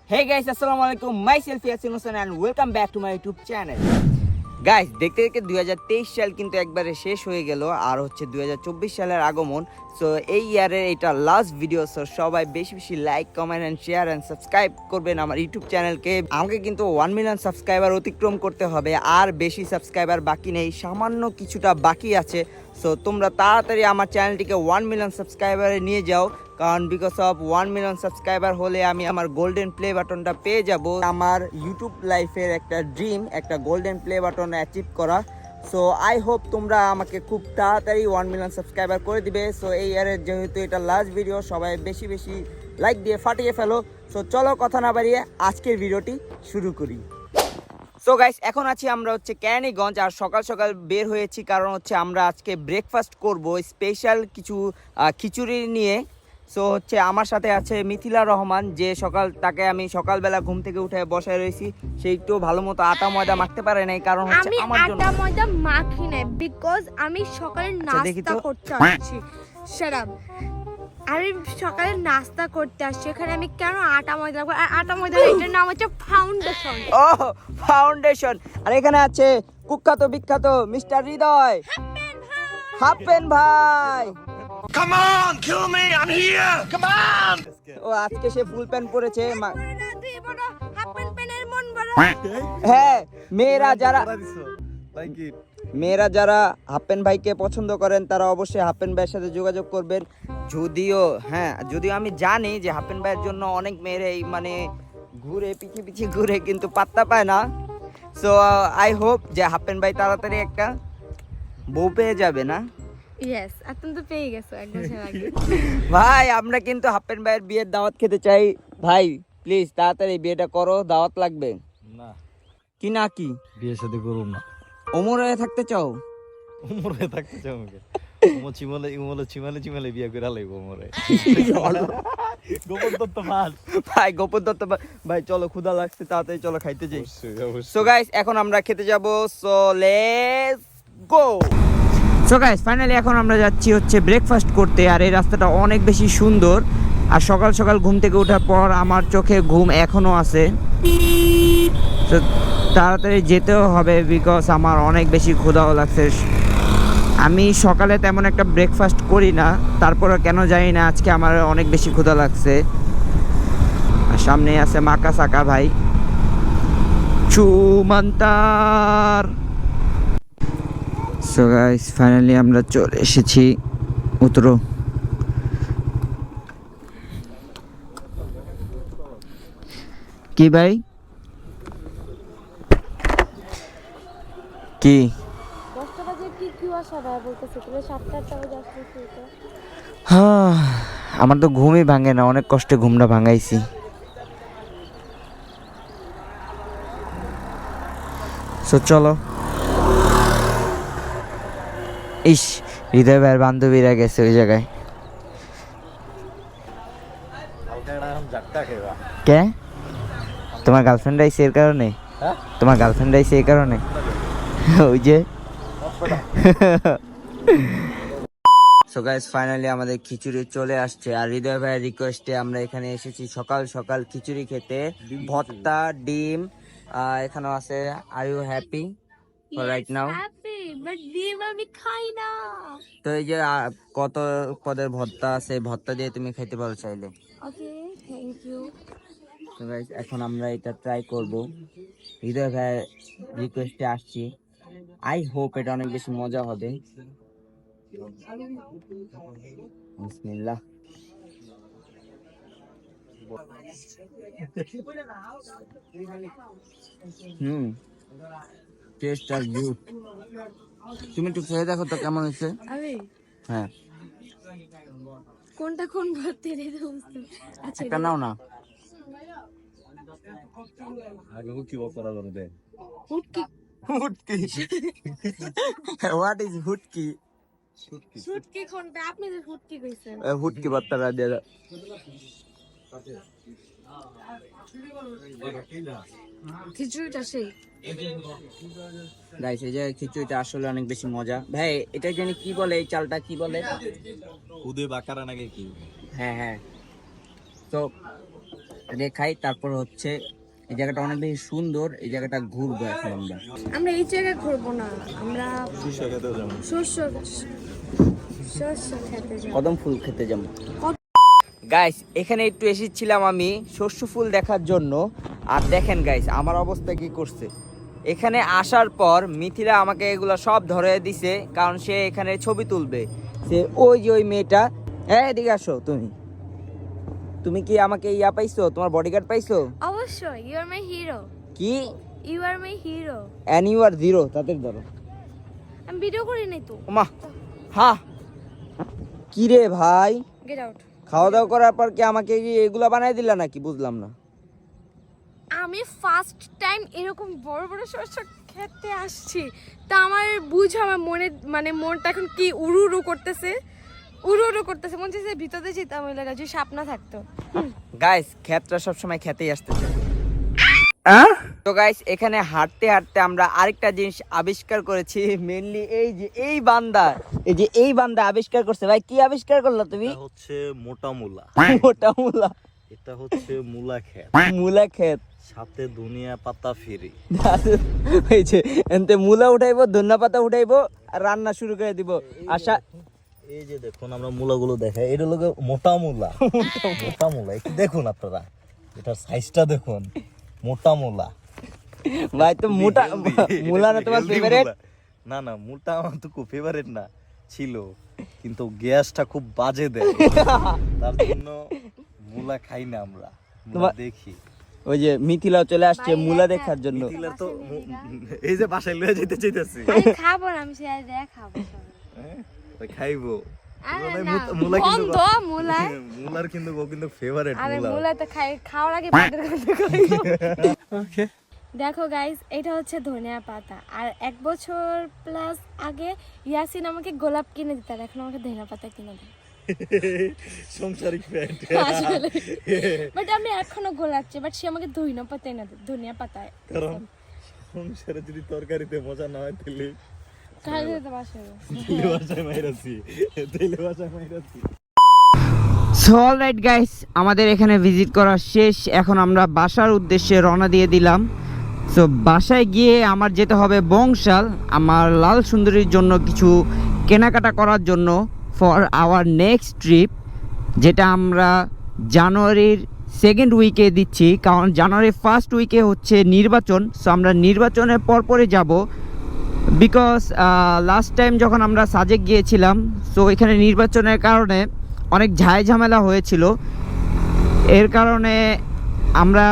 Hey guys, assalamu alaikum. Myself Yasin Hussain and welcome back to my YouTube channel. Guys দেখতে দেখতে 2023 সাল কিন্তু একবারে শেষ হয়ে গেল আর হচ্ছে 2024 সালের আগমন। সো এই ইয়ারের এটা লাস্ট ভিডিও। সো সবাই বেশি বেশি like, comment and share and subscribe করবেন আমার ইউটিউব চ্যানেলকে। আমাকে কিন্তু 1 মিলিয়ন সাবস্ক্রাইবার অতিক্রম করতে হবে, আর বেশি সাবস্ক্রাইবার বাকি নেই, সামান্য কিছুটা বাকি আছে। সো তোমরা তাড়াতাড়ি আমার চ্যানেলটিকে 1 মিলিয়ন সাবস্ক্রাইবারে নিয়ে যাও, কারণ বিকজ অফ 1 মিলিয়ন সাবস্ক্রাইবার হলে আমি আমার গোল্ডেন প্লে বাটনটা পেয়ে যাব। আমার ইউটিউব লাইফের একটা ড্রিম, একটা গোল্ডেন প্লে বাটন অ্যাচিভ করা। সো আই হোপ তোমরা আমাকে খুব তাড়াতাড়ি 1 মিলিয়ন সাবস্ক্রাইবার করে দিবে। সো এই ইয়ারের যেহেতু এটা লাস্ট ভিডিও, সবাই বেশি বেশি লাইক দিয়ে ফাটিয়ে ফেলো। সো চলো কথা না বাড়িয়ে আজকের ভিডিওটি শুরু করি। সো গাইস এখন আছি আমরা হচ্ছে কেরানীগঞ্জ, আর সকাল সকাল বের হয়েছি কারণ হচ্ছে আমরা আজকে ব্রেকফাস্ট করব স্পেশাল কিছু খিচুড়ি নিয়ে। সো হচ্ছে আমার সাথে আছে মিথিলা রহমান, যে তাকে আমি সকালবেলা ঘুম থেকে উঠে বসায় রয়েছি। সে একটু ভালো মতো আটা ময়দা মাখতে পারে নাই, কারণ হচ্ছে আমার জন্য আটা ময়দা মাখি নাই বিকজ আমি সকালে নাস্তা করতে আসছি। শারাপ, আমি সকালে নাস্তা করতে আসছি, এখানে আমি কেন আটা ময়দা রাখবো? আটা ময়দা এটার নাম হচ্ছে ফাউন্ডেশন। ও ফাউন্ডেশন। আর এখানে আছে কুখ্যাত বিখ্যাত মিস্টার হৃদয়, হাফেন ভাই। Come on, kill me, I'm here, come on! ও আজকে সে ফুল প্যান্ট পরেছে। হ্যাঁ, মেয়েরা যারা হাফেন ভাইকে পছন্দ করেন তারা অবশ্যই হাফেন ভাইয়ের সাথে যোগাযোগ করবেন। যদিও আমি জানি যে হাফেন ভাইয়ের জন্য অনেক মেয়েরাই মানে ঘুরে পিছিয়ে ঘুরে কিন্তু পাত্তা পায় না। সো আই হোপ যে হাফেন ভাই তাড়াতাড়ি একটা বউ পেয়ে যাবে না? ইয়েস, এখন তো পেয়ে গেছো এক বছর আগে। ভাই আমরা কিন্তু হাফেন ভাইয়ের বিয়ের দাওয়াত খেতে চাই। ভাই প্লিজ তাড়াতাড়ি বিয়েটা করো, দাওয়াত লাগবে। না কি না কি বিয়ে শাদী করুম না। ওমর হয়ে থাকতে চাও? উমর হয়ে থাকতে চাও আমাকে? চিমালে বিয়ে করে লাইব ওমরে। গোপন তত্ত্ব পাস ভাই, গোপন দত্ত ভাই চলো, ক্ষুধা লাগছে, তাড়াতাড়ি চলো খাইতে যাই। সো গাইস এখন আমরা খেতে যাব। So let's go. So guys finally এখন আমরা যাচ্ছি হচ্ছে ব্রেকফাস্ট করতে, আর এই রাস্তাটা অনেক বেশি সুন্দর। আর সকাল সকাল ঘুম থেকে ওঠার পর আমার চোখে ঘুম এখনো আছে। তো তাড়াতাড়ি যেতেও হবে বিকজ আমার অনেক বেশি ক্ষুধাও লাগছে। আমি সকালে তেমন একটা ব্রেকফাস্ট করি না, তারপরে কেন জানি না আজকে আমার অনেক বেশি ক্ষুধা লাগছে। আর সামনে আছে মাকা সাকা ভাই চুমান্তার। সো গাইস ফাইনালি আমরা চলে এসেছি। উতরো। কি ভাই কি আমার তো ঘুমই ভাঙে না, অনেক কষ্টে ঘুমটা ভাঙাইছি। সো চলো। ইস, হৃদয় ভাইয়ের বান্ধবীরা গেছে ওই জায়গায়। কে? তোমার গার্লফ্রেন্ড আইছে এর কারণে? তোমার গার্লফ্রেন্ড আইছে এই কারণে? ওই যে। সো গাইস ফাইনালি আমাদের খিচুড়ি চলে আসছে, আর হৃদয় ভাইয়ের রিকোয়েস্টে আমরা এখানে এসেছি সকাল সকাল খিচুড়ি খেতে। ভর্তা, ডিম এখানেও আছে। Are you happy for right now? But ডিম আমি খাই না। তো এই যে কত পদের ভর্তা আছে, ভর্তা দিয়ে তুমি খেতে পারো চাইলে। ওকে, থ্যাংক ইউ। তো গাইস এখন আমরা এটা ট্রাই করব। হৃদয় ভাইয়ের রিকোয়েস্টে আসছি, আই হোপ এটা অনেক বেশি মজা হবে। বিসমিল্লাহ। টেস্ট আর গুড। তুমি একটু খেয়ে দেখো তো কেমন হয়েছে। আমি হ্যাঁ, কোনটা কোন ভর্তি রে দোস্ত? আচ্ছা একটা নাও না। আগে কি বকরা করে দে। হুটকি হুটকি। What is হুটকি? হুটকি কোনটা? আপনি যে হুটকি কইছেন। হুটকি ভর্তাটা দিয়ে দাও। খিচুড়িটা সেই। গাইস এই যে খিচুড়িটা আসলে অনেক বেশি মজা। ভাই এটা জানি কি বলে, এই চালটা কি বলে? খুদে বাকারা নাকি কি? হ্যাঁ হ্যাঁ। তো এটা খাই, তারপর হচ্ছে এই জায়গাটা অনেক বেশি সুন্দর, এই জায়গাটা ঘুরবো এখন আমরা। আমরা এই জায়গায় ঘুরবো না, আমরা শস্য খেতে যাবো। শস্য শস্য খেতে যাবো। কদম ফুল খেতে যাবো। গাইস এখানে একটু এসেছিলাম আমি শস্য ফুল দেখার জন্য, আর দেখেন গাইস আমার অবস্থা কি করছে। এখানে আসার পর মিথিলা আমাকে এগুলো সব ধরে দিছে, কারণ সে এখানে ছবি তুলবে। সে ওই যে ওই মেয়েটা, এদিকে আসো। তুমি কি আমাকে ইয়া পাইছো, তোমার বডিগার্ড পাইছো? অবশ্যই, ইউ আর মাই হিরো। কি you are my hero? And you are zero, তাদের ধরো। আমি ভিডিও করি নাই তো। মা হ্যাঁ কি রে ভাই, গেট আউট। খাওয়া দাওয়া করার পর কি আমাকে কি এগুলা বানাই দিলা নাকি, বুঝলাম না। আমি ফার্স্ট টাইম এরকম বড় বড় শস্য খেতে আসছি, তা আমার বুঝো আমার মনে মানে মনটা এখন কি উড়ু উড়ু করতেছে, মনে হচ্ছে ভিতরে যেতাম ওই লাগা যদি সাপ না থাকতো। গাইস ক্ষেতটা সবসময় খেতেই আসতেছে। তো গাইস এখানে হাঁটতে হাঁটতে আমরা আরেকটা জিনিস আবিষ্কার করেছি, মেইনলি এই বান্দা আবিষ্কার করছে। ভাই কি আবিষ্কার করলো তুমি? এটা হচ্ছে মোটা মূলা। মোটা মূলা। এটা হচ্ছে মূলা ক্ষেত, মূলা ক্ষেত, সাথে ধনিয়া পাতা ফ্রি। এই যে এনতে মূলা উঠাইবো, ধনিয়া পাতা উঠাইবো আর রান্না শুরু করে দিব। আশা এই যে দেখুন আমরা মূলাগুলো দেখাই, এটা হলো মোটা মূলা। মোটা মূলা একটু দেখুন আপনারা, এটার সাইজটা দেখুন, মোটা মূলা। ভাই তো মোটা মূলা না তোমার ফেভারিট? না না, মোটা আমার তো খুব ফেভারিট না ছিল, কিন্তু গ্যাসটা খুব বাজে দেয়, তার জন্য মূলা খাই না আমরা, মূলা দেখি। ওই যে মিথিলা চলে আসছে মূলা দেখার জন্য। মিথিলা তো এই যে বাসায় লয়ে যেতে চাইতেছি। আমি খাবো না, আমি সেটা দেখাবো। ওই খাইবো আরে না, মূলা কিন্তু বন্ধ মূলা। মূলার কিন্তু ও কিন্তু ফেভারিট আরে মূলা। মূলা তো খাওয়ার আগে পাতের কথা কইলো। ওকে দেখো গাইস, এটা হচ্ছে ধনিয়া পাতা, আর 1 বছর প্লাস আগে ইয়াসিন আমাকে গোলাপ কিনে দিত, আর এখন আমাকে ধনিয়া পাতা কিনে দেয়। সংসারিক ফ্যান্ট আসলে বাট আমি এখনো গোলাপ চাই, বাট সে আমাকে ধনিয়া পাতা এনে দেয়, ধনিয়া পাতা। কারণ সংসারে যদি তরকারিতে মজা না হয় তাহলে খাইলে তো বাসে। তেলে বাসায় মাইরাছি। সো অলরাইট গাইস, আমাদের এখানে ভিজিট করা শেষ, এখন আমরা বাসার উদ্দেশ্যে রওনা দিয়ে দিলাম। সো বাসায় গিয়ে আমার যেতে হবে বংশাল, আমার লাল সুন্দরীর জন্য কিছু কেনাকাটা করার জন্য ফর আওয়ার নেক্সট ট্রিপ, যেটা আমরা জানুয়ারির 2nd উইকে দিচ্ছি, কারণ জানুয়ারির 1st উইকে হচ্ছে নির্বাচন। সো আমরা নির্বাচনের পরপরই যাব, বিকজ লাস্ট টাইম যখন আমরা সাজেক গিয়েছিলাম, সো এখানে নির্বাচনের কারণে অনেক ঝামেলা হয়েছিল। এর কারণে আমরা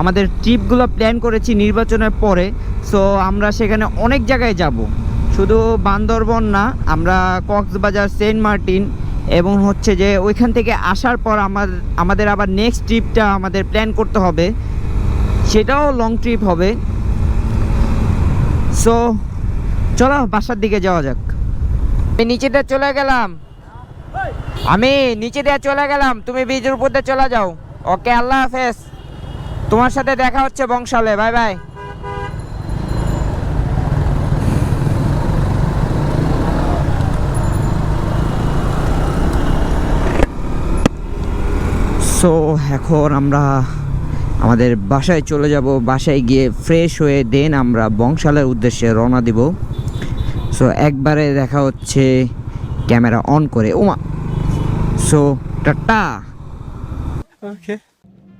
আমাদের ট্রিপগুলো প্ল্যান করেছি নির্বাচনের পরে। সো আমরা সেখানে অনেক জায়গায় যাব, শুধু বান্দরবন না, আমরা কক্সবাজার, সেন্ট মার্টিন, এবং হচ্ছে যে ওইখান থেকে আসার পর আমাদের আবার নেক্সট ট্রিপটা আমাদের প্ল্যান করতে হবে, সেটাও লং ট্রিপ হবে। সো চলো বাসার দিকে যাওয়া যাক। আমি নিচেটা চলে গেলাম, তুমি ব্রিজের উপর দিয়ে চলে যাও। ওকে, আল্লাহ হাফেজ, তোমার সাথে দেখা হচ্ছে বংশালে। Bye bye. সো এখন আমরা আমাদের বাসায় চলে যাব, বাসায় গিয়ে ফ্রেশ হয়ে দেন আমরা বংশালের উদ্দেশ্যে রওনা দিব। সো একবারে দেখা হচ্ছে ক্যামেরা অন করে। ওমা, সো টাটা। ওকে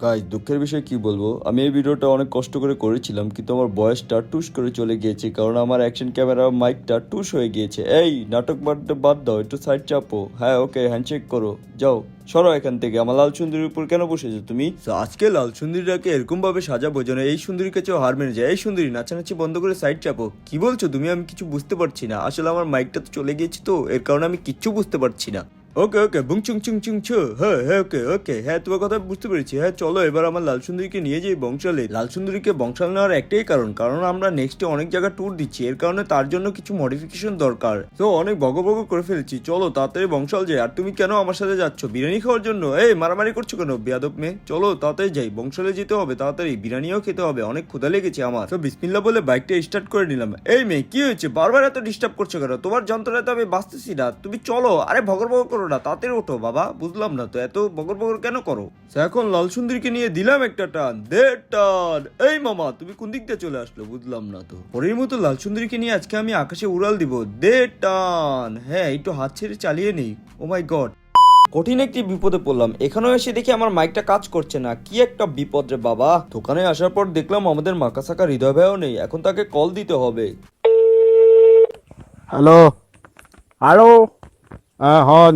গাইস, দুঃখের বিষয় কি বলবো, আমি এই ভিডিওটা অনেক কষ্ট করে করেছিলাম, কিন্তু আমার বয়সটা টুস করে চলে গিয়েছে, কারণ আমার অ্যাকশন ক্যামেরা মাইকটা টুস হয়ে গিয়েছে। এই নাটক বাদ দাও, একটু সাইড চাপো। হ্যাঁ ওকে, হ্যান্ডশেক করো, যাও সরো এখান থেকে। আমার লাল সুন্দরীর উপর কেন বসেছো তুমি? তো আজকে লাল সুন্দরীটাকে এরকম ভাবে সাজাবো যেন এই সুন্দরীর কাছেও হার মেনে যায়। এই সুন্দরী, নাচানাচি বন্ধ করে সাইড চাপো। কি বলছো তুমি? আমি কিছু বুঝতে পারছি না, আসলে আমার মাইকটা তো চলে গিয়েছে, তো এর কারণে আমি কিচ্ছু বুঝতে পারছি না। ওকে ওকে, বুং চুং চুং চুং ছো। হ্যাঁ হ্যাঁ, ওকে ওকে, হ্যাঁ তোমার কথা বুঝতে পেরেছি। হ্যাঁ চলো এবার আমার লাল সুন্দরীকে নিয়ে যাই বংশালে। লাল সুন্দরীকে বংশাল নেওয়ার একটাই কারণ আমরা নেক্সটে অনেক জায়গা ট্যুর দিচ্ছি, এর কারণে তার জন্য কিছু মডিফিকেশন দরকার। তো অনেক বগ করে ফেলেছি, চলো তাড়াতাড়ি বংশাল যাই। আর তুমি কেন আমার সাথে যাচ্ছ? বিরিয়ানি খাওয়ার জন্য? এই মারামারি করছো কেন বেয়াদব মেয়ে? চলো তাড়াতাড়ি যাই, বংশালে যেতে হবে তাড়াতাড়ি, বিরিয়ানিও খেতে হবে, অনেক ক্ষুধা লেগেছে আমার। তো বিসমিল্লাহ বলে বাইকটা স্টার্ট করে নিলাম। এই মেয়ে কি হয়েছে, বারবার এত ডিস্টার্ব করছো কেন? তোমার যন্ত্রণায় তো আমি বাঁচতেছি না, তুমি চলো। আরে ভগর করো না, তাড়াতাড়ি ওঠো বাবা, বুঝলাম না তো এত বগর বগর কেন করো। So, এখন লাল সুন্দরীকে নিয়ে দিলাম একটা টান, দে টান। এই মামা তুমি কোন দিক দিয়ে চলে আসলো বুঝলাম না তো। পরের মতো লাল সুন্দরীকে নিয়ে আজকে আমি আকাশে উড়াল দিব, দে টান। হ্যাঁ একটু হাত ছেড়ে চালিয়ে নেই। ও মাই গড, কঠিন একটি বিপদে পড়লাম। এখানেও এসে দেখি আমার মাইকটা কাজ করছে না, কি একটা বিপদ রে বাবা। দোকানে আসার পর দেখলাম আমাদের মাকাসাকা হৃদয় ভাইও নেই, এখন তাকে কল দিতে হবে। হ্যালো হ্যালো, হন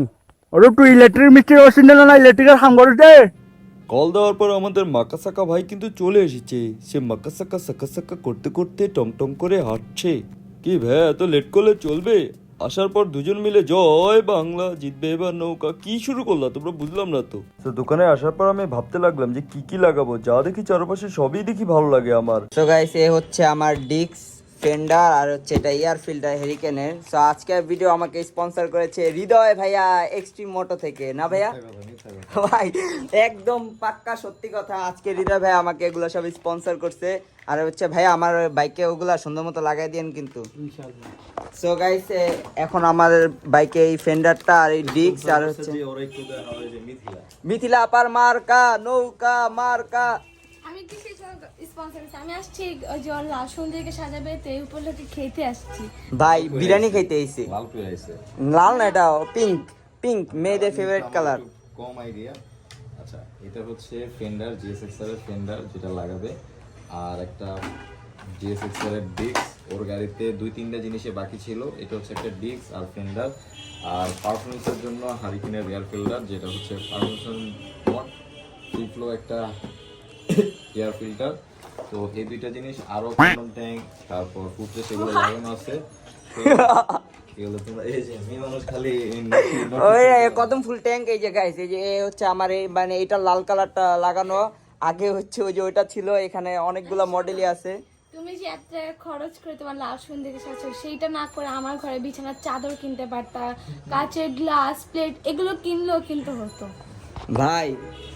ওটা তুই ইলেকট্রিক মিস্ত্রি ওসিন না, ইলেকট্রিকের কাম করিস দে। কল দেওয়ার পর আমাদের মাকাসাকা ভাই কিন্তু চলে এসেছে। সে মাকাসাকা সাকা সাকা করতে করতে টং টং করে হাঁটছে। কি ভাই এত লেট করলে চলবে? আসার পর দুজন মিলে জয় বাংলা জিতবে এবার নৌকা, কি শুরু করলা তোমরা বুঝলাম না তো। দোকানে আসার পর আমি ভাবতে লাগলাম যে কি কি লাগাবো, যা দেখি চারপাশে সবই দেখি ভালো লাগে আমার। সো গাইস এ হচ্ছে আমার ডিক্স ফেন্ডার আর হচ্ছে এটা এয়ার ফিল্টার হেরিকেনের। সো আজকের ভিডিও আমাকে স্পন্সর করেছে হৃদয় ভাইয়া এক্সট্রিম মোটো থেকে, না ভাইয়া? ভাই একদম পাক্কা সত্যি কথা, আজকে হৃদয় ভাই আমাকে এগুলো সব স্পন্সর করছে। আর হচ্ছে ভাইয়া আমার বাইকে ওগুলা সুন্দর মতো লাগাই দিয়েন কিন্তু। সো গাইস এখন আমাদের বাইকে এই ফেন্ডারটা আর এই ডিক্স আর হচ্ছে মিথিলা আপার মার্কা নৌকা মার্কা। আমি কি স্পন্সর আমি আসছি ওই যে ওর লাল সুন্দরীকে সাজাবে তো এই উপলক্ষে খেতে আসছি। ভাই বিরিয়ানি খাইতে আইছে। লাল করে আইছে, লাল না, এটা পিঙ্ক, পিঙ্ক মেয়েদের ফেভারিট কালার। কম আইডিয়া। আচ্ছা এটা হচ্ছে ফেন্ডার জিএসএক্সআর এর ফেন্ডার যেটা লাগাবে, আর একটা জিএসএক্সআর এর ডিস্ক। ওর গাড়িতে 2-3টা জিনিসে বাকি ছিল, এটা হচ্ছে একটা ডিস্ক আর ফেন্ডার। আর পারফরমেন্সের জন্য হারিকেনের এয়ার ফিল্টার, যেটা হচ্ছে পারফরমেন্স মড ফ্রি ফ্লো একটা এয়ার ফিল্টার। তো এই দুইটা জিনিস, আরো কন্ডম ট্যাঙ্ক, তারপর ফুটরেস এগুলো লাগানো আছে। এগুলো তোমরা এই যে মেয়ে মানুষ খালি ওই কদম ফুল ট্যাঙ্ক। এই যে গাইস এই যে এ হচ্ছে আমার এই মানে এটা লাল কালারটা লাগানো, আগে হচ্ছে ওই যে ওইটা ছিল। এখানে অনেকগুলো মডেলই আছে। তুমি যে এত টাকা খরচ করে তোমার লাল সুন্দরীকে সাজাচ্ছো, সেইটা না করে আমার ঘরে বিছানার চাদর কিনতে পারতা, কাচের গ্লাস প্লেট এগুলো কিনলেও কিন্তু হতো। ভাই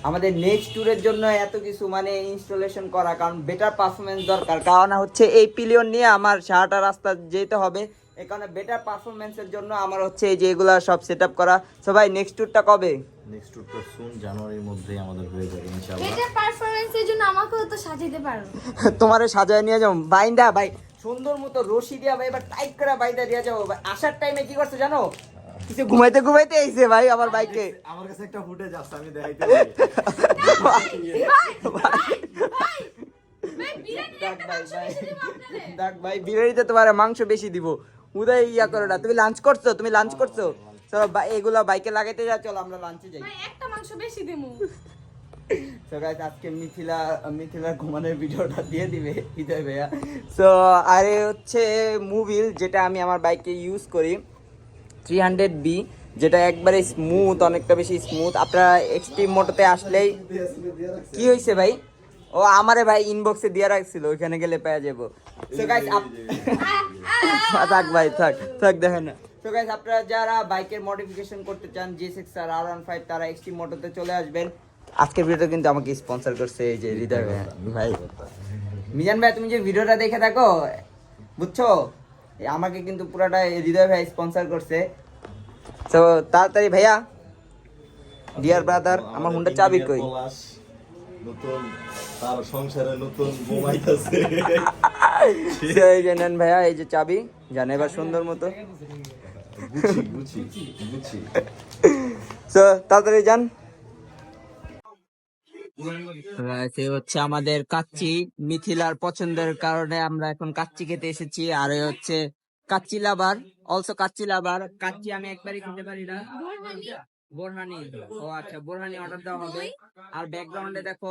আমাদের নেক্সট ট্যুরের জন্য এত কিছু মানে ইনস্টলেশন করা, কারণ বেটার পারফরমেন্স দরকার। কারণ হচ্ছে এই পিলিয়ন নিয়ে আমার সারাটা রাস্তা যেতে হবে, এই কারণে বেটার পারফরমেন্সের জন্য আমার হচ্ছে এই যে এগুলা সব সেট আপ করা। সবাই নেক্সট ট্যুরটা কবে? নেক্সট ট্যুরটা সুন জানুয়ারির মধ্যেই আমাদের হয়ে যাবে ইনশাআল্লাহ। এটা পারফরম্যান্সের জন্য আমাকেও তো সাজাতে পারো। তোমারে সাজায় নিয়ে যাবো বাইন্দা, ভাই সুন্দর মতো রশি দিয়া ভাই এবার টাইট করে বাইন্দা দিয়ে যাবো। ভাই আসার টাইমে কি করছে জানো, কিছু ঘুমাইতে ঘুমাইতে আইছে ভাই আমার বাইকে। আমার কাছে একটা ফুটেজ আছে, আমি দেখাইতে দেখ ভাই বিরিয়ানিতে তোমার মাংস বেশি দিব, উদয় ইয়া করো না। তুমি লাঞ্চ করছো? তুমি লাঞ্চ করছো? চলো এগুলা বাইকে লাগাইতে যা, চলো আমরা লাঞ্চে যাই। একটা মাংস বেশি দেবো। সো গাইস আজকে মিথিলার ঘুমানোর ভিডিওটা দিয়ে দিবে হৃদয় ভাইয়া। সো আর হচ্ছে মুভিল, যেটা আমি আমার বাইকে ইউজ করি 300B, যেটা একবারে স্মুথ, অনেকটা বেশি স্মুথ। আপনারা এক্সট্রিম মোটোতে আসলেই কি হয়েছে ভাই, ও আমারে ভাই ইনবক্সে দিয়ে রাখছিল, ওইখানে গেলে পেয়ে যাবো। সো গাইস থাক ভাই থাক দেখেন না। সো গাইস আপনারা যারা বাইকের মডিফিকেশন করতে চান GSX-R R15, তারা এক্সট্রিম মোটোতে চলে আসবেন। আজকের ভিডিও কিন্তু আমাকে স্পন্সর করছে এই যে হৃদয় ভাই। মিজান ভাই তুমি যে ভিডিওটা দেখে থাকো বুঝছো, আমাকে কিন্তু পুরাটা হৃদয় ভাই স্পন্সর করছে। তো তাড়াতাড়ি ভাইয়া, ডিয়ার ব্রাদার, আমার হুন্ডা চাবি কই? নতুন তার সংসারে নতুন ঘুমাইতেছে। এই যে নেন ভাইয়া, এই যে চাবি, জান এবার সুন্দর মতো বুঝছি। তো তাড়াতাড়ি যান। সে হচ্ছে আমাদের কাচ্চি, মিথিলার পছন্দের কারণে আমরা এখন কাচ্চি খেতে এসেছি। আর হচ্ছে কাচ্চি লাভার, অলসো কাচ্চি লাভার। কাচ্চি আমি একবারই খেতে পারি না। বোরহানি, ও আচ্ছা বোরহানি অর্ডার দেওয়া হবে। আর ব্যাকগ্রাউন্ডে দেখো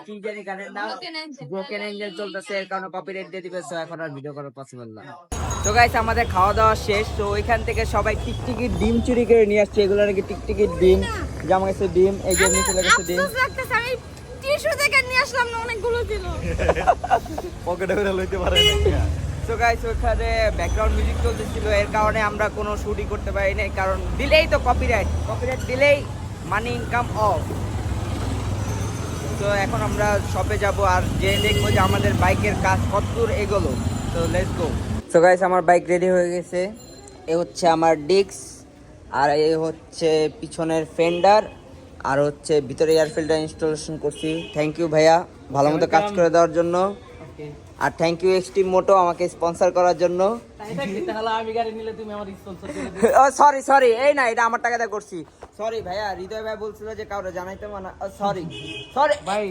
কি জানি গানের নাম, ব্রোকেন এঞ্জেল চলতেছে, এর কারণে কপিরাইট দিয়ে দিবে। সো এখন আর ভিডিও করা পসিবল না। তো গাইস আমাদের খাওয়া দাওয়া শেষ। তো ওইখান থেকে সবাই টিকটিকি ডিম চুরি করে নিয়ে আসছে। এগুলো নাকি টিকটিকির ডিম, জামা গেছে ডিম, এই যে নিচে লেগেছে ডিম। আমি টিস্যু থেকে নিয়ে আসলাম না, অনেকগুলো ছিল পকেটে করে লইতে পারে না। তো গাইস ওখানে ব্যাকগ্রাউন্ড মিউজিক চলতেছিল, এর কারণে আমরা কোনো শুটই করতে পারি নাই, কারণ দিলেই তো কপিরাইট দিলেই মানি ইনকাম অফ। তো এখন আমরা শপে যাব আর যে দেখবো যে আমাদের বাইকের কাজ কতদূর এগোলো। তো লেটস গো। সো গাইস আমার বাইক রেডি হয়ে গেছে। এ হচ্ছে আমার ডিস্ক আর এই হচ্ছে পিছনের ফেন্ডার, আর হচ্ছে ভিতরে এয়ার ফিল্টার ইনস্টলেশন করছি। থ্যাংক ইউ ভাইয়া ভালো মতো কাজ করে দেওয়ার জন্য, আর থ্যাংক ইউ এক্সট্রিম মোটো আমাকে স্পন্সর করার জন্য। সরি সরি, এই না, এটা আমার টাকাতে করছি। সরি ভাইয়া, হৃদয় ভাই বলছিল যে কাউরে জানাইতে মানা। সরি সরি ভাই,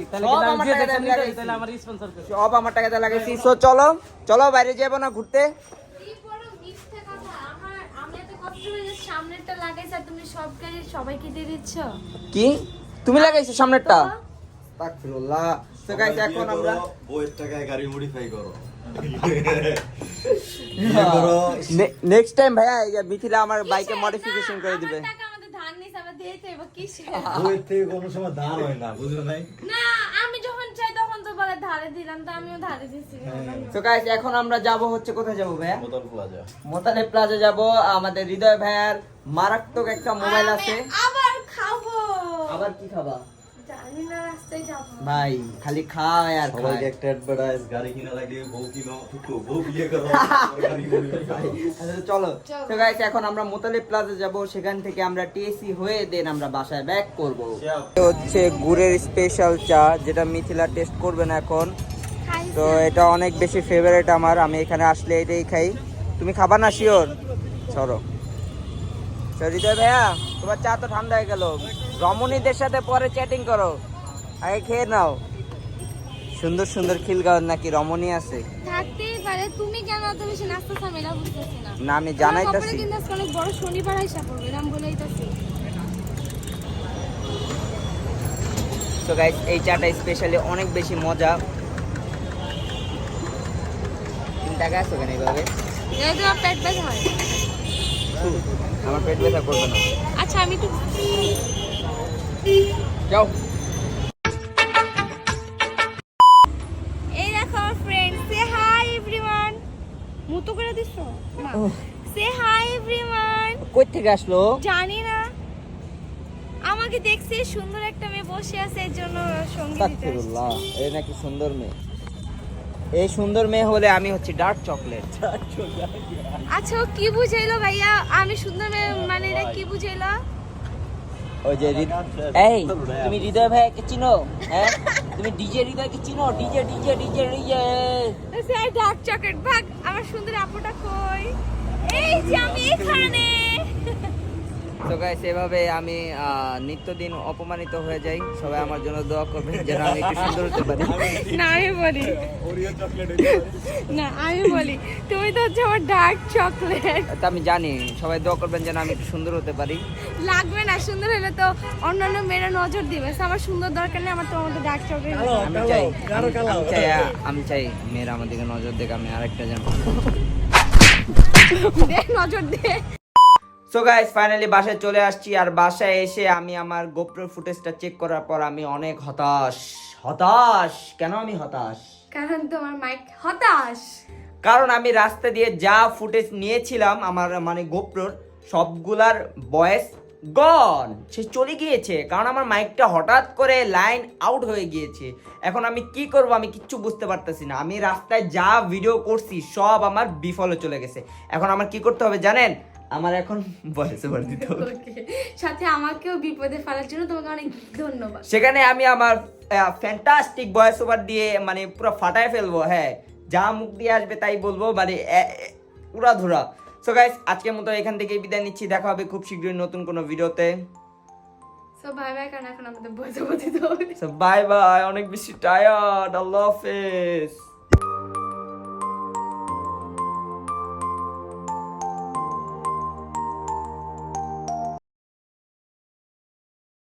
সব আমার টাকাতে লাগাইছি। সো চলো চলো বাইরে যাবো না ঘুরতে? সামনেরটা লাগাইছ আর তুমি সব গাড়ি সবাইকে দিয়ে দিচ্ছ। কি তুমি লাগাইছো সামনেরটা? আস্তাগফিরুল্লাহ। তো গাইস এখন আমরা বইয়ের টাকায় গাড়ি মডিফাই করো। নেক্সট টাইম ভাইয়া মিথিলা আমার বাইকে মডিফিকেশন করে দিবে। টাকা আমাদের ধার নিছ, আমরা দিয়ে দেব কিসে? বইয়ের থেকে কোনো সময় ধার হয় না, বুঝলে নাই? না, আমি যখন চাই তখন তো বলে ধারে দিলাম, তো আমিও ধারে দিছি। তো গাইস এখন আমরা যাব হচ্ছে, কোথায় যাব ভাইয়া? মোতাল প্লাজা। মোতালে প্লাজা যাব। আমাদের হৃদয় ভাইয়ার মারাত্মক একটা মোবাইল আছে। আবার খাবো। আবার কি খাবা? জানি না, রাস্তায় যাব। ভাই খালি খায় আর সবাইকে খায়। একটা অ্যাডভার্টাইজ, গাড়ি কিনা লাগে বউ কিনো, তো বউ বিয়ে করো, গাড়ি মডিফাই। আচ্ছা, চলো। তো গাইস এখন আমরা মোতালে প্লাজা যাব, সেখান থেকে আমরা টিএসি হয়ে দেন আমরা বাসায় ব্যাক করব। হচ্ছে গুড়ের স্পেশাল চা, যেটা মিথিলা টেস্ট করবে না এখন। তো এটা অনেক বেশি ফেভারিট আমার, আমি এখানে আসলে এটাই খাই। তুমি খাবা না শিওর? চলো। হৃদয় ভাইয়া তোমার চা তো ঠান্ডা হয়ে গেল, রমণীদের সাথে পরে চ্যাটিং করো, আগে খেয়ে নাও। সুন্দর সুন্দর খিলগাঁও নাকি রমণী আছে? থাকতেই পারে, তুমি কেন এত বেশি নাস্তা ঝামেলা বুঝতেছি না। না আমি জানাইতাছি। কিন্তু আজকে অনেক বড় শনিবার আইসা পড়বে, আমি বলেইতাছি। তো গাইস এই চাটা স্পেশালি অনেক বেশি মজা। 3 টাকা আছে কেন এইভাবে? এই তো পেট ব্যথা হয়। আমার পেট ব্যথা করবে না। আচ্ছা আমি একটু যাও। এই দেখো আমার ফ্রেন্ড, সে হাই এভরিওয়ান। মুতো করে দিছো না? সে হাই এভরিওয়ান। কই থেকে আসলো? জানি না, আমাকে দেখছে সুন্দর একটা মেয়ে বসে আছে, এর জন্য সঙ্গী দিতে আস্তাগফিরুল্লাহ, আসছে। এই নাকি সুন্দর মেয়ে? এই সুন্দর মেয়ে হলে আমি হচ্ছে ডার্ক চকলেট। আচ্ছা ও কি বুঝাইলো ভাইয়া? আমি সুন্দর মেয়ে মানে এটা কি বুঝাইলো? ওই যে এই তুমি হৃদয় ভাইকে চিনো? হ্যাঁ তুমি ডিজে হৃদয়কে চিনো? DJ DJ DJ DJ. সে ডার্ক চকলেট ভাগ, আমার সুন্দর আপুটা কই? এই যে আমি এখানে। তো গাইস এভাবে আমি নিত্যদিন অপমানিত হয়ে যাই। সবাই আমার জন্য দোয়া করবেন যেন আমি একটু সুন্দর হতে পারি। না আমি বলি, না আমি বলি, তুমি তো হচ্ছে আমার ডার্ক চকলেট। তা আমি জানি, সবাই দোয়া করবেন যেন আমি একটু সুন্দর হতে পারি। লাগবে না, সুন্দর হলে তো অন্যান্য মেয়েরা নজর দিবে। আমার সুন্দর দরকার নেই, আমার তোমার মতো ডার্ক চকলেট। আমি চাই মেয়েরা আমার দিকে নজর দেখ, আমি আরেকটা যেন নজর দে। সো গাইস ফাইনালি বাসায় চলে আসছি, আর বাসায় এসে আমি আমার গোপ্রো ফুটেজটা চেক করার পর আমি অনেক হতাশ। হতাশ কেন? আমি হতাশ কারণ তোমার মাইক হতাশ। কারণ আমি রাস্তা দিয়ে যা ফুটেজ নিয়েছিলাম আমার মানে গোপ্রোর, সবগুলার ভয়েস গন, সে চলে গিয়েছে। কারণ আমার মাইকটা হঠাৎ করে লাইন আউট হয়ে গিয়েছে। এখন আমি কি করব আমি কিচ্ছু বুঝতে পারতেছি না। আমি রাস্তায় যা ভিডিও করছি সব আমার বিফলে চলে গেছে। এখন আমার কি করতে হবে জানেন? আমার এখন ভয়েস ওভার দিতে হবে। সাথে আমাকেও বিপদে ফেলার জন্য তোমাকে অনেক ধন্যবাদ। সেখানে আমি আমার ফ্যান্টাস্টিক ভয়েস ওভার দিয়ে মানে পুরো ফাটায় ফেলবো। হ্যাঁ, যা মুখ দিয়ে আসবে তাই বলবো, মানে পুরা ধুরা। সো গাইস আজকের মতো এখান থেকেই বিদায় নিচ্ছি। দেখা হবে খুব শীঘ্রই নতুন কোনো ভিডিওতে। সো বাই বাই, কারণ এখন আমাদের ভয়েস ওভার দিতে হবে। সো বাই বাই, অনেক বেশি টায়ার্ড। আল্লাহ হাফেজ।